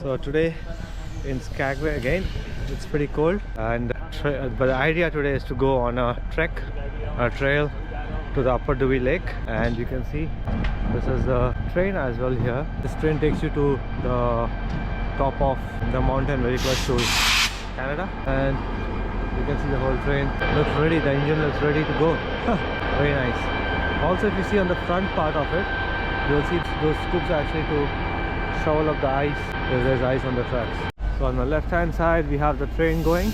So today in Skagway again, it's pretty cold, and but the idea today is to go on a trek, a trail to the Upper Dewey Lake. And you can see this is the train as well here. This train takes you to the top of the mountain very close to Canada, and you can see the whole train looks ready. The engine looks ready to go. Very nice. Also, if you see on the front part of it, you'll see those scoops actually to shovel up the ice if there's ice on the tracks. So on the left hand side we have the train going,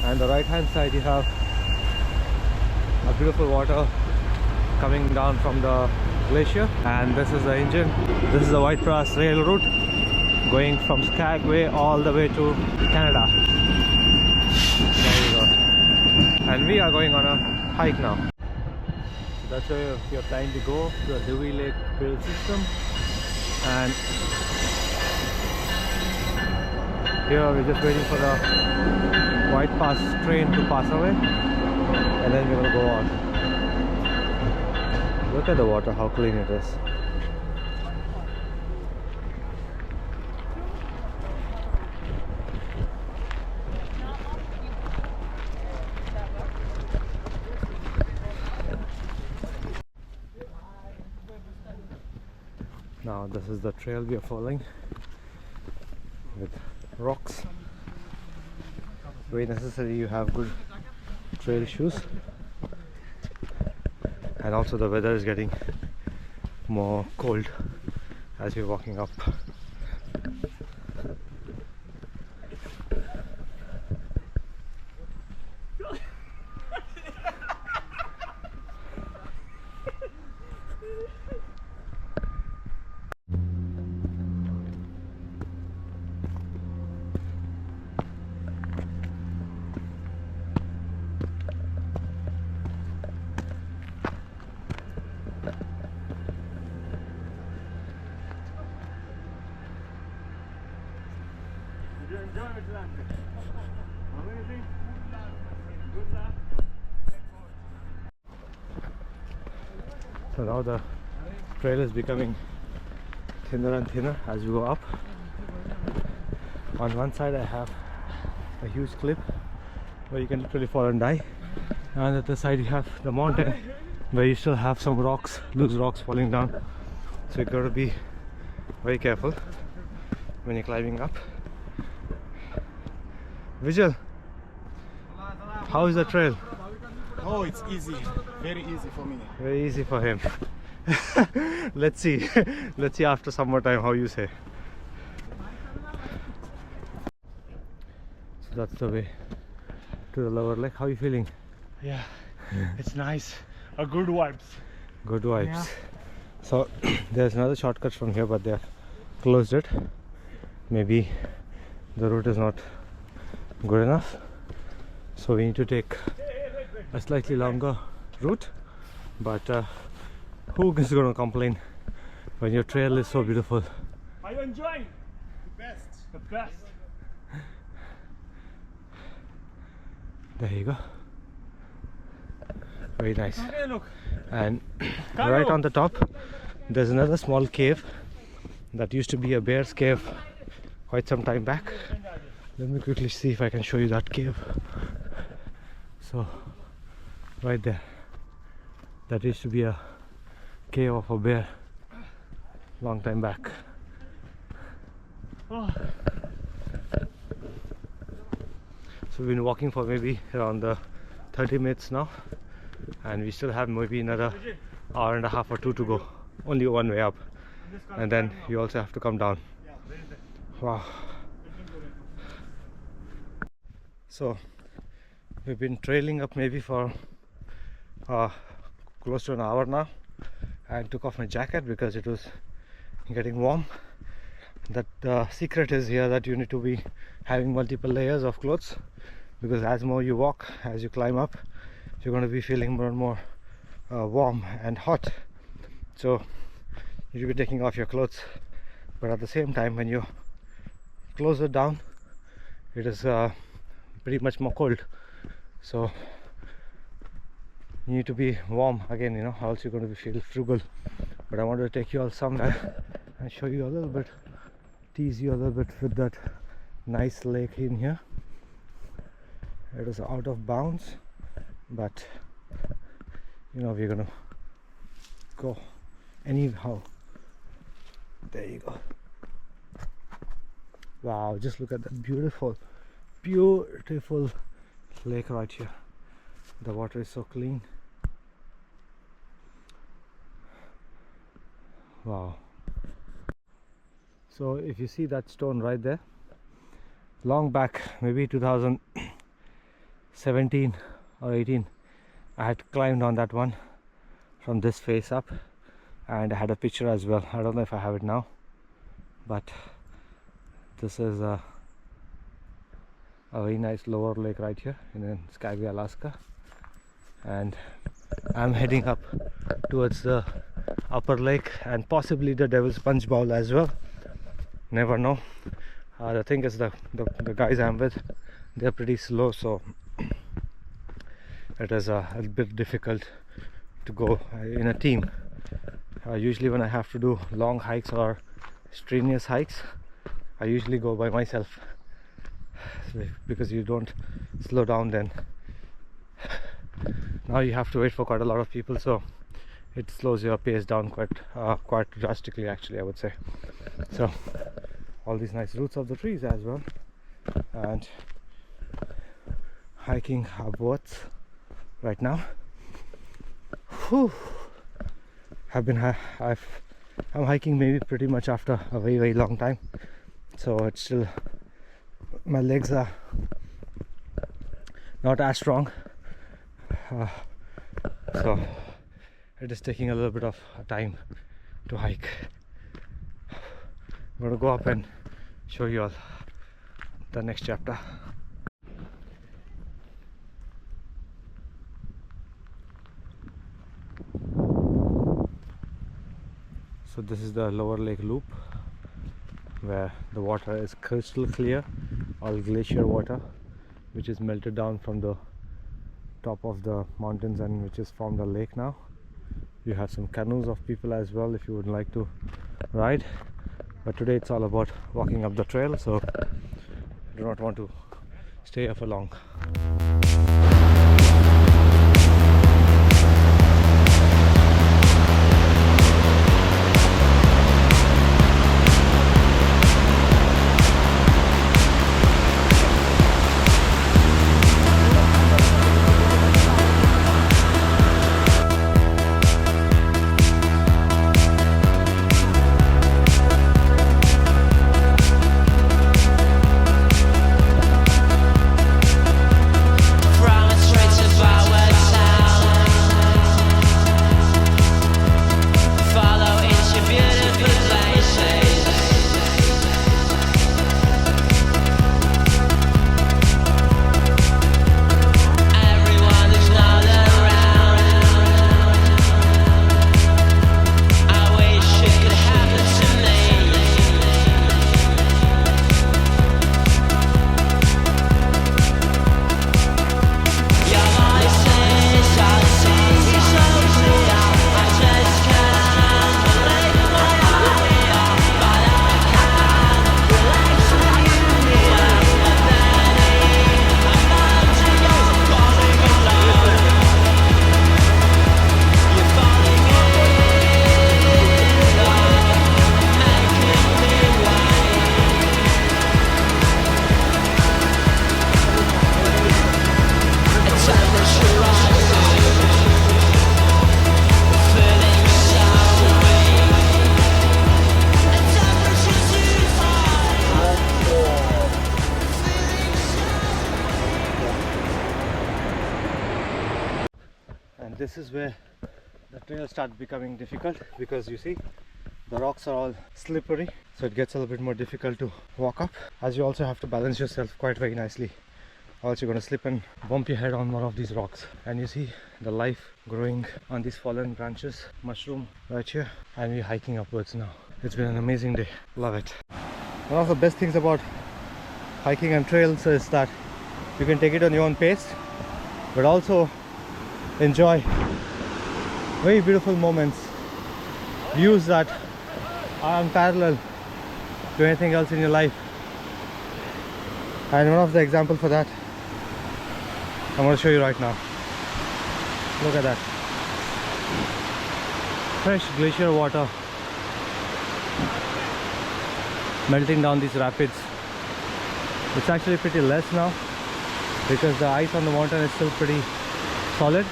and the right hand side you have a beautiful water coming down from the glacier. And this is the engine. This is the White Brass rail route going from Skagway all the way to Canada. There you go. And we are going on a hike now. So that's where we are planning to go, to the Dewey Lake trail system. And here we're just waiting for the White Pass train to pass away, and then we're going to go on. Look at the water, how clean it is. Now this is the trail we are following with rocks. Very necessary you have good trail shoes. And also the weather is getting more cold as we're walking up. So now the trail is becoming thinner and thinner as we go up. On one side I have a huge cliff where you can literally fall and die, and on the other side you have the mountain where you still have some rocks, loose rocks falling down. So you got to be very careful when you're climbing up. Vijay, how is the trail? Oh, it's easy. Very easy for me. Very easy for him. Let's see. Let's see after some more time how you say. So that's the way to the lower lake. How are you feeling? Yeah, it's nice. A good vibes. Good vibes. Yeah. So there's another shortcut from here, but they closed it. Maybe the route is not good enough, so we need to take a slightly longer route. But who is going to complain when your trail is so beautiful? Are you enjoying? The best. The best. There you go. Very nice. Okay, look. And right on the top there's another small cave that used to be a bear's cave quite some time back. Let me quickly see if I can show you that cave. So right there, that used to be a cave of a bear long time back. Oh. So we've been walking for maybe around 30 minutes now, and we still have maybe another hour and a half or two to go. Only one way up, and then you also have to come down. Wow. So we've been trailing up maybe for close to an hour now. I took off my jacket because it was getting warm. That the secret is here that you need to be having multiple layers of clothes, because as more you walk, as you climb up, you're going to be feeling more and more warm and hot. So you should be taking off your clothes, but at the same time when you close it down, it is pretty much more cold. So you need to be warm again, you know, or else you're going to be feel frugal. But I wanted to take you all somewhere and show you a little bit tease you a little bit with that nice lake in here. It is out of bounds, but you know, we're gonna go anyhow. There you go. Wow, just look at that beautiful lake right here. The water is so clean. Wow. So if you see that stone right there, long back, maybe 2017 or 18, I had climbed on that one from this face up, and I had a picture as well. I don't know if I have it now, but this is a very nice lower lake right here in Skagway, Alaska, and I'm heading up towards the upper lake and possibly the Devil's Punch Bowl as well. Never know. The thing is, the guys I'm with, they're pretty slow, so it is a bit difficult to go in a team. Usually when I have to do long hikes or strenuous hikes, I usually go by myself, because you don't slow down then. Now you have to wait for quite a lot of people, so it slows your pace down quite drastically, actually, I would say. So all these nice roots of the trees as well, and hiking upwards right now. Whew. I'm hiking maybe pretty much after a very long time, so it's still, my legs are not as strong, so it is taking a little bit of time to hike. I'm gonna go up and show you all the next chapter. So this is the lower lake loop, where the water is crystal clear, all glacier water, which is melted down from the top of the mountains and which is formed a lake now. You have some canoes of people as well if you would like to ride, but today it's all about walking up the trail, so I do not want to stay here for long. And this is where the trail starts becoming difficult, because you see the rocks are all slippery, so it gets a little bit more difficult to walk up, as you also have to balance yourself quite very nicely, or else you're going to slip and bump your head on one of these rocks. And you see the life growing on these fallen branches, mushroom right here, and we're hiking upwards now. It's been an amazing day, love it. One of the best things about hiking and trails is that you can take it on your own pace, but also enjoy very beautiful moments, views that are unparalleled do anything else in your life. And one of the examples for that, I'm going to show you right now. Look at that. Fresh glacier water melting down these rapids. It's actually pretty less now because the ice on the mountain is still pretty solid.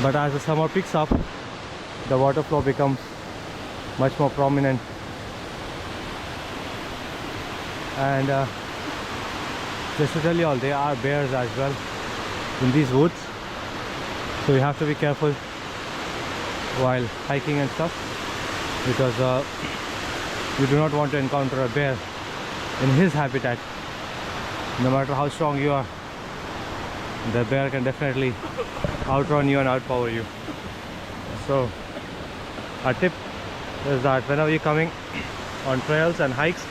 But as the summer picks up, the water flow becomes much more prominent. And just to tell you all, there are bears as well in these woods, so you have to be careful while hiking and stuff, because you do not want to encounter a bear in his habitat. No matter how strong you are, the bear can definitely outrun you and outpower you. So our tip is that whenever you're coming on trails and hikes,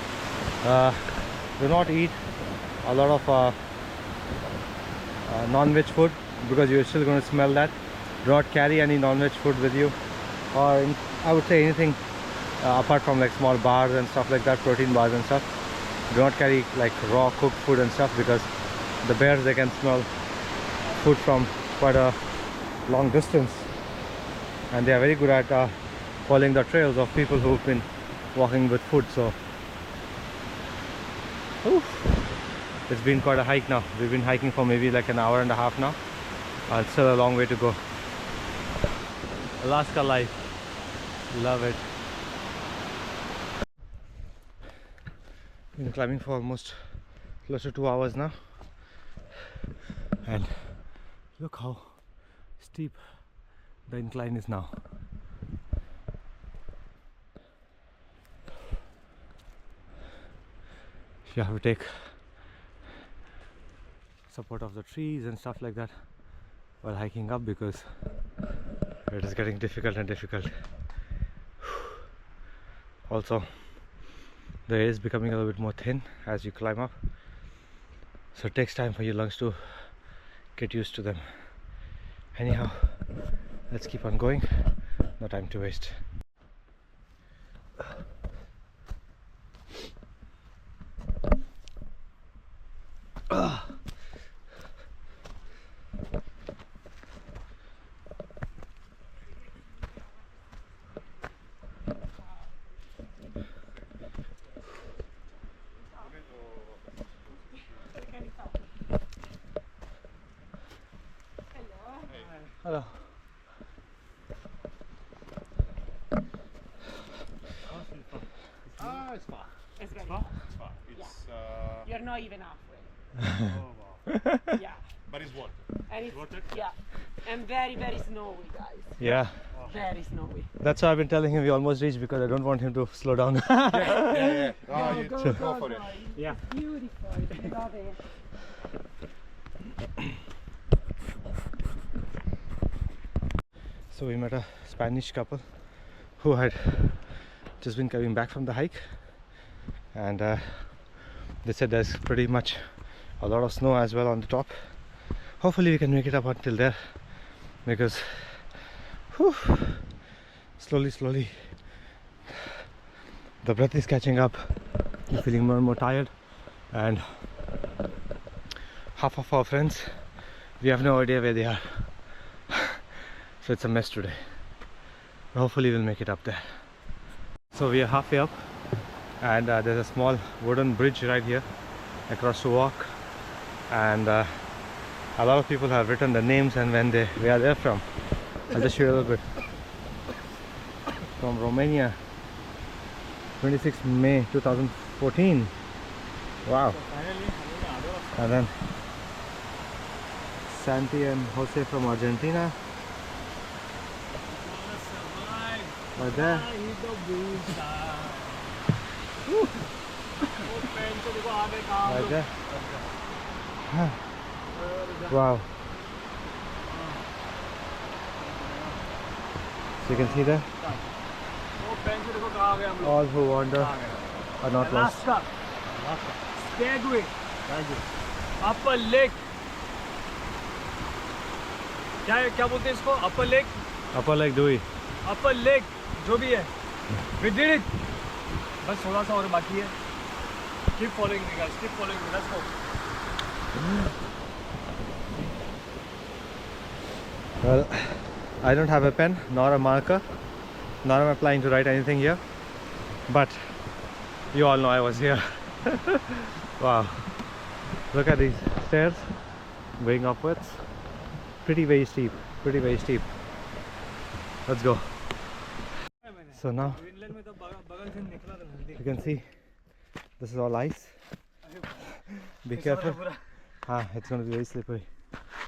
do not eat a lot of non-veg food, because you're still going to smell that. Do not carry any non-veg food with you, or I would say anything apart from like small bars and stuff like that, protein bars and stuff. Do not carry like raw cooked food and stuff, because the bears, they can smell food from quite a long distance, and they are very good at following the trails of people who've been walking with food. So it's been quite a hike now. We've been hiking for maybe like an hour and a half now. It's still a long way to go. Alaska life, love it. Been climbing for almost close to 2 hours now, and look how steep the incline is now. You have to take support of the trees and stuff like that while hiking up, because it is getting difficult and difficult. Also, the air is becoming a little bit more thin as you climb up, so it takes time for your lungs to get used to them. Anyhow, let's keep on going, no time to waste. Hello. It's far. It's very Far? far. It's far. It's You're not even halfway. oh wow. Yeah. But it's water. And it's Water? yeah. And very, very snowy, guys. Yeah, Very snowy. that's why I've been telling him we almost reached, because I don't want him to slow down. Yeah. Oh, you go for it. guys. Yeah. It's beautiful. Love it. So we met a Spanish couple who had just been coming back from the hike, and they said there's pretty much a lot of snow as well on the top. Hopefully we can make it up until there, because slowly the breath is catching up. I'm feeling more and more tired, and half of our friends, we have no idea where they are. So it's a mess today. But hopefully we'll make it up there. So we are halfway up, and there's a small wooden bridge right here across to walk, and a lot of people have written their names and where they're from. I'll just show you a little bit. From Romania, 26 May 2014. Wow. And then Santi and Jose from Argentina. Right there. Right there. Wow. So you can see there, all who wander are not lost. Alaska. Skagway. Upper Lake. क्या बोलते हैं इसको? Upper Lake. Upper Lake Dewey. Upper Lake जो भी है. We did it. बस थोड़ा सा और बाकी है. Keep following me guys, keep following me, let's go. Well, I don't have a pen nor a marker, nor am I planning to write anything here, but you all know I was here. Wow, look at these stairs going upwards. Pretty very steep, pretty very steep. Let's go. So now you can see this is all ice. Be careful. It's going to be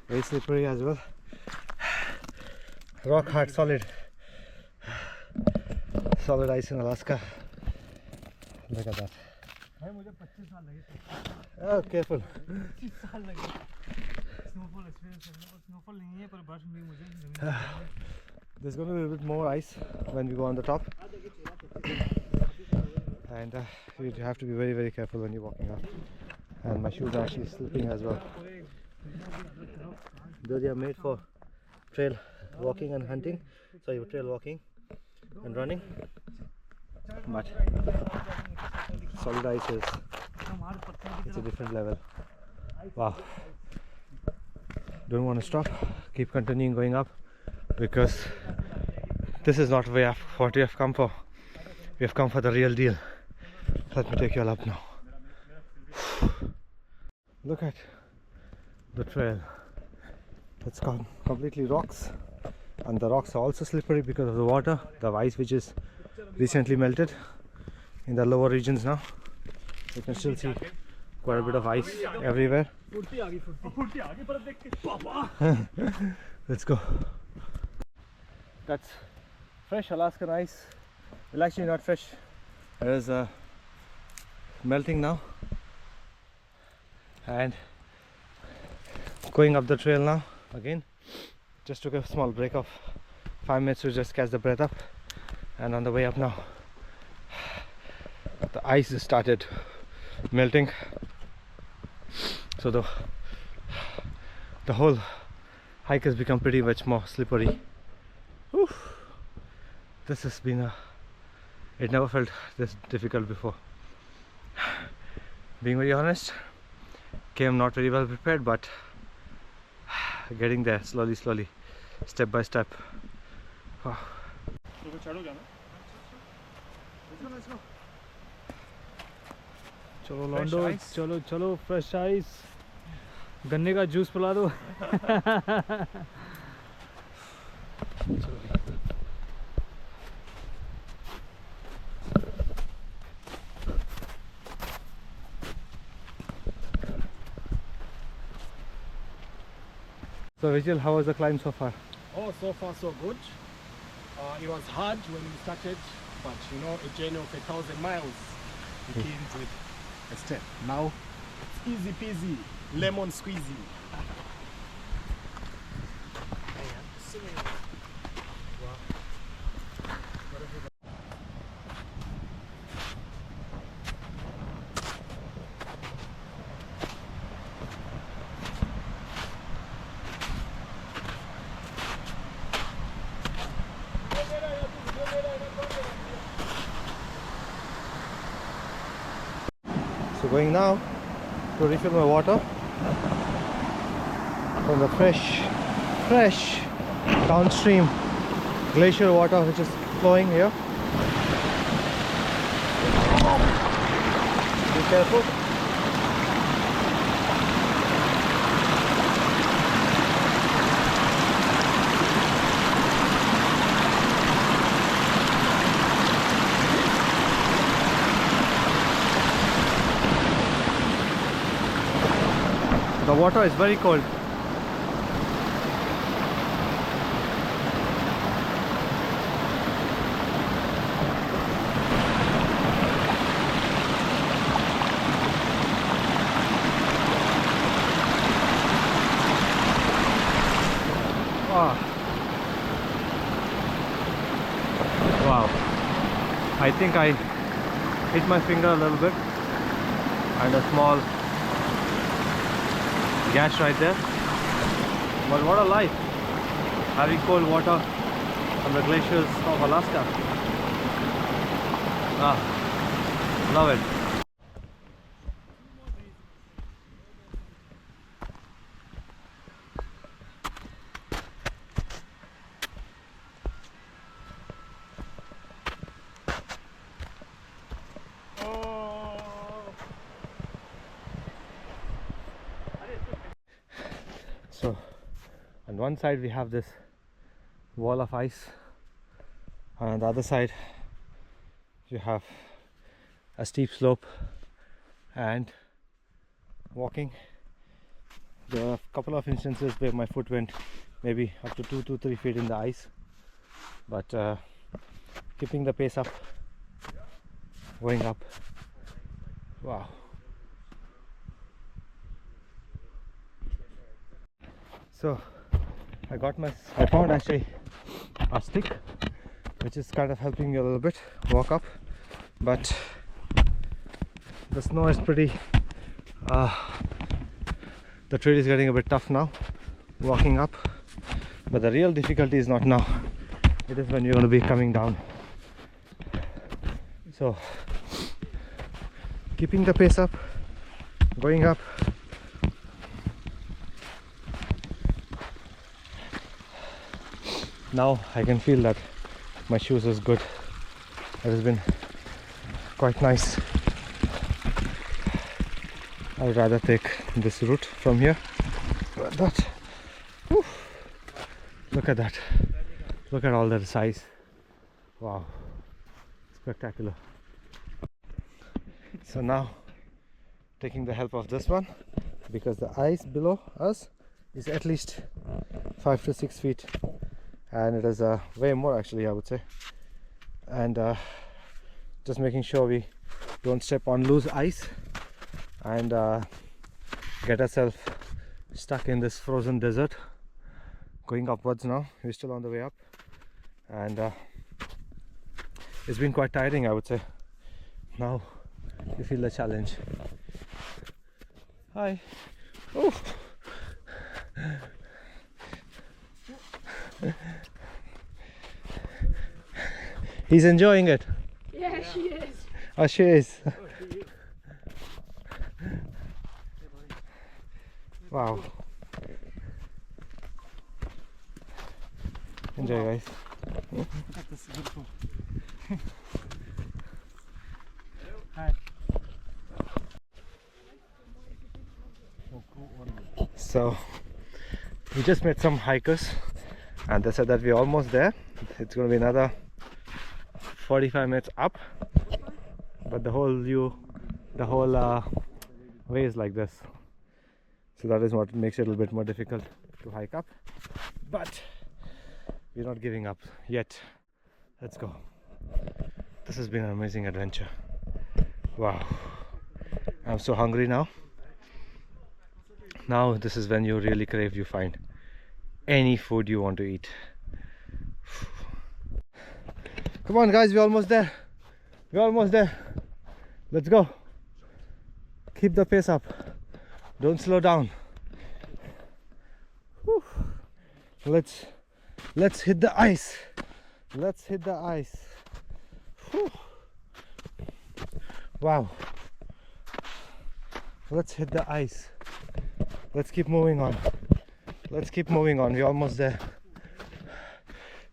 very slippery as well. Rock hard, solid ice in Alaska. Look at that. Oh, careful. There's going to be a bit more ice when we go on the top, and you have to be very, very careful when you're walking up. And my shoes are actually slipping as well. Though they are made for trail walking and hunting, so you trail walking and running, but solid ice is, it's a different level. Wow. Don't want to stop, keep continuing going up, because this is not what we have come for. We have come for the real deal. Let me take you all up now. Look at the trail. It's completely rocks, and the rocks are also slippery because of the water, the ice which is recently melted in the lower regions now. You can still see quite a bit of ice everywhere. Let's go. That's fresh Alaskan ice. Well, actually not fresh. It is melting now, and going up the trail now again. Just took a small break of 5 minutes to just catch the breath up, and on the way up now, the ice has started melting, so the whole hike has become pretty much more slippery. Whew. This has been it never felt this difficult before. Being very honest, came not very well prepared, but getting there slowly, step by step. Wow. चलो लॉन्डो, चलो fresh ice, गन्ने का juice पिला दो. So Vijay, how was the climb so far? Oh, so far so good. It was hard when we started, but you know, a journey of 1,000 miles begins with a step. Now it's easy peasy, lemon squeezy. So going now to refill my water from the fresh downstream glacier water which is flowing here. Be careful. The water is very cold. Wow. I think I hit my finger a little bit and a small gash right there, but what a life, having cold water from the glaciers of Alaska. Love it. So on one side we have this wall of ice, and on the other side you have a steep slope, and walking there are a couple of instances where my foot went maybe up to 2 to 3 feet in the ice, but keeping the pace up, going up. Wow. So I found actually a stick which is kind of helping me a little bit walk up, but the snow is pretty the trail is getting a bit tough now walking up, but the real difficulty is not now, it is when you're going to be coming down. So keeping the pace up, going up. Now I can feel that my shoes is good. It has been quite nice. I would rather take this route from here, but whew, look at that, look at all that size. Wow, spectacular. So now taking the help of this one, because the ice below us is at least 5 to 6 feet, and it is way more actually, I would say, and just making sure we don't step on loose ice and get ourselves stuck in this frozen desert. Going upwards now, we're still on the way up, and it's been quite tiring, I would say. Now you feel the challenge. Hi. Oh. He's enjoying it. Yeah, she is. Oh, she is. Wow. Enjoy, guys. Hi. So we just met some hikers, and they said that we're almost there. It's going to be another 45 minutes up, but the whole way is like this, so that is what makes it a little bit more difficult to hike up, but we're not giving up yet. Let's go. This has been an amazing adventure. Wow, I'm so hungry now. Now this is when you really crave, you find any food you want to eat. Come on guys, we're almost there. We're almost there. Let's go. Keep the pace up. Don't slow down. Whew. Let's hit the ice. Let's hit the ice. Whew. Wow. Let's hit the ice. Let's keep moving on. Let's keep moving on. We're almost there.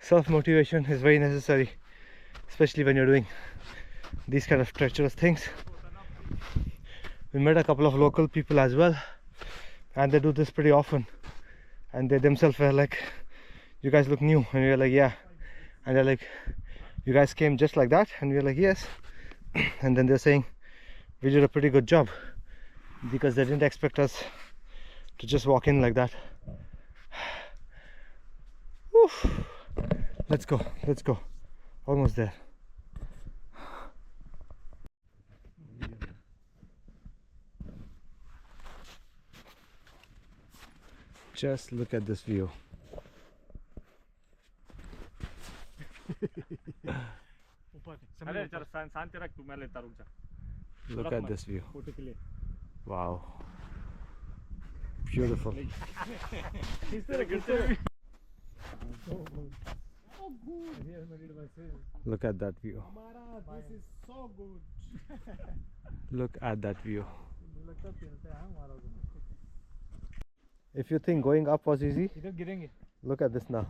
Self-motivation is very necessary, especially when you're doing these kind of treacherous things. We met a couple of local people as well, and they do this pretty often, and they themselves were like, you guys look new, and we were like, yeah, and they're like, you guys came just like that, and we were like, yes. And then they're saying we did a pretty good job because they didn't expect us to just walk in like that. Whew. Let's go, let's go. Almost there. Just look at this view. Look at this view. Wow. Beautiful. Look at that view. Mara, this is so good. Look at that view. मुझे लगता है फिरते हैं हमारा तो If you think going up was easy, इधर गिरेंगे look at this now.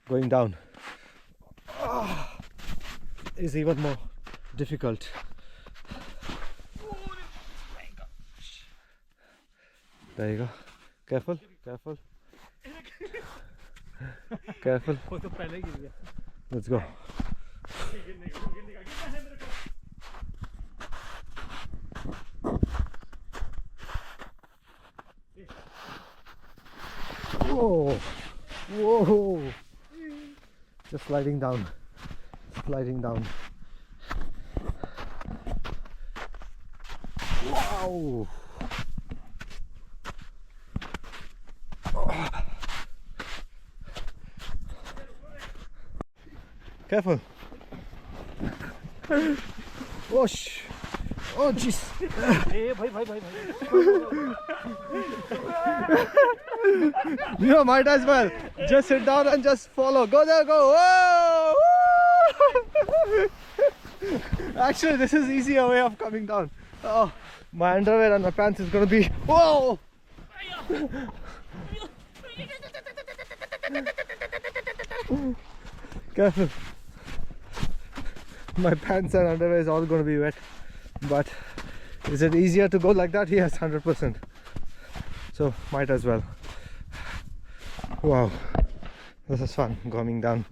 Going down is even more difficult. There you go. Careful, careful. Careful. वो तो पहले गिर गया Let's go. Whoa! Whoa! Just sliding down. Sliding down. Wow! Careful. Oh, oh, jeez. ए भाई भाई भाई भाई You might as well just sit down and just follow. Go there, go. Whoa! Actually, this is easier way of coming down. Oh, my underwear and my pants is gonna be. Whoa! Careful. My pants and underwear is all gonna be wet. But is it easier to go like that? Yes, 100%. So might as well. Wow, this is fun coming down.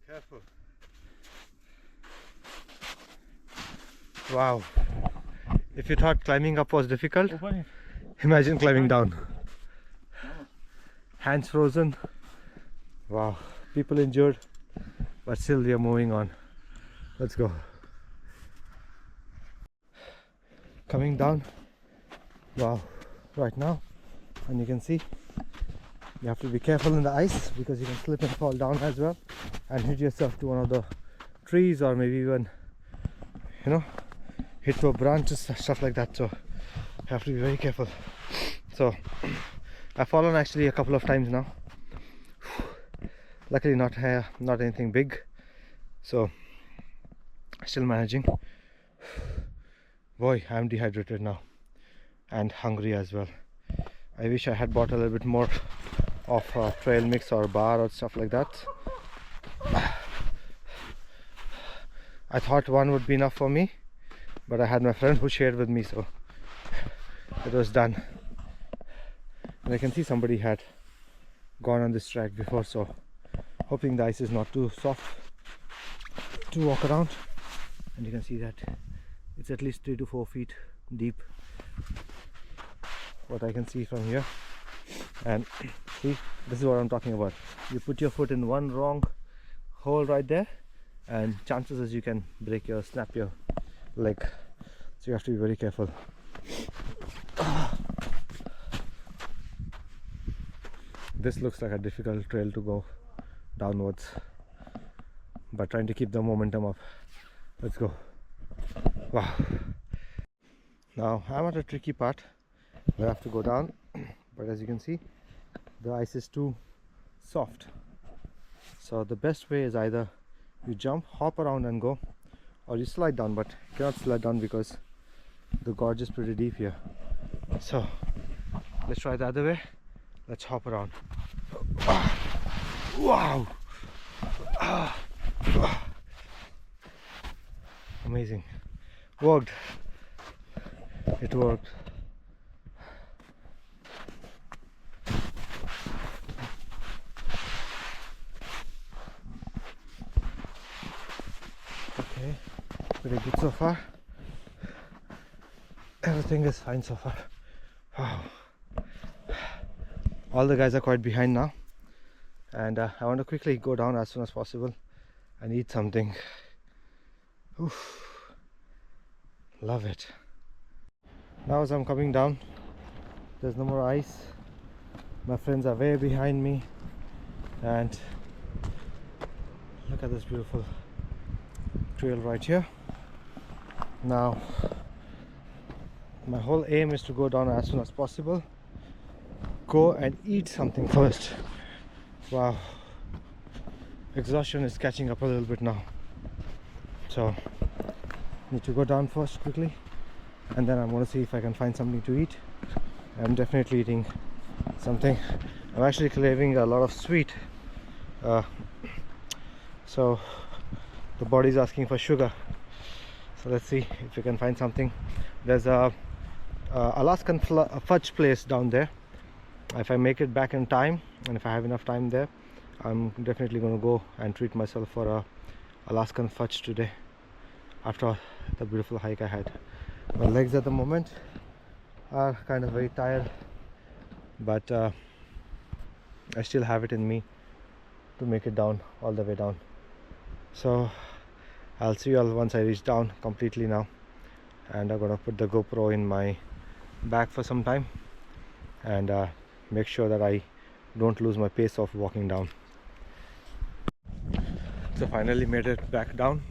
Careful. Wow. If you thought climbing up was difficult, ऊपर है imagine climbing down. Hands frozen. Wow. People injured, but still we are moving on. Let's go. Coming down. Wow. Right now, and you can see you have to be careful in the ice because you can slip and fall down as well and hit yourself to one of the trees or maybe even, you know, hit to a branch and stuff like that. So you have to be very careful. So I've fallen actually a couple of times now. Luckily not anything big, so still managing. Boy, I'm dehydrated now and hungry as well. I wish I had bought a little bit more of trail mix or bar or stuff like that. I thought one would be enough for me, but I had my friend who shared with me, so it was done. And I can see somebody had gone on this track before, so hoping the ice is not too soft to walk around. And you can see that it's at least 3 to 4 feet deep, what I can see from here. And see, this is what I'm talking about. You put your foot in one wrong hole right there and chances is you can snap your leg, so you have to be very careful. This looks like a difficult trail to go downwards, but trying to keep the momentum up. Let's go. Wow. Now I'm at a tricky part where I have to go down, but as you can see the ice is too soft, so the best way is either you jump, hop around and go, or you slide down, but you cannot slide down because the gorge is pretty deep here. So let's try the other way. Let's hop around. Wow. Amazing. Worked. It worked. Okay, pretty good so far. Everything is fine so far. Wow. All the guys are quite behind now, and I want to quickly go down as soon as possible and eat something. Oof. Love it. Now as I'm coming down, there's no more ice. My friends are way behind me, and look at this beautiful trail right here. Now my whole aim is to go down as soon as possible, go and eat something first. Wow, exhaustion is catching up a little bit now, so need to go down first quickly, and then I'm going to see if I can find something to eat. I'm definitely eating something. I'm actually craving a lot of sweet, so the body's asking for sugar. So let's see if we can find something. There's a Alaskan fudge place down there. If I make it back in time, and if I have enough time there, I'm definitely going to go and treat myself for a Alaskan fudge today, after the beautiful hike I had. My legs at the moment are kind of very tired, but I still have it in me to make it down, all the way down. So I'll see you all once I reach down completely now, and I'm gonna put the GoPro in my bag for some time and make sure that I don't lose my pace of walking down. So finally made it back down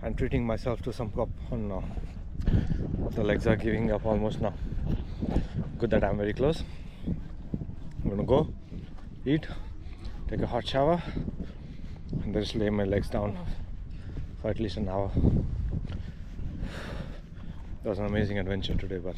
and treating myself to some popcorn now. The legs are giving up almost now. Good that I'm very close. I'm gonna go eat, take a hot shower, and then just lay my legs down for at least an hour. That was an amazing adventure today, but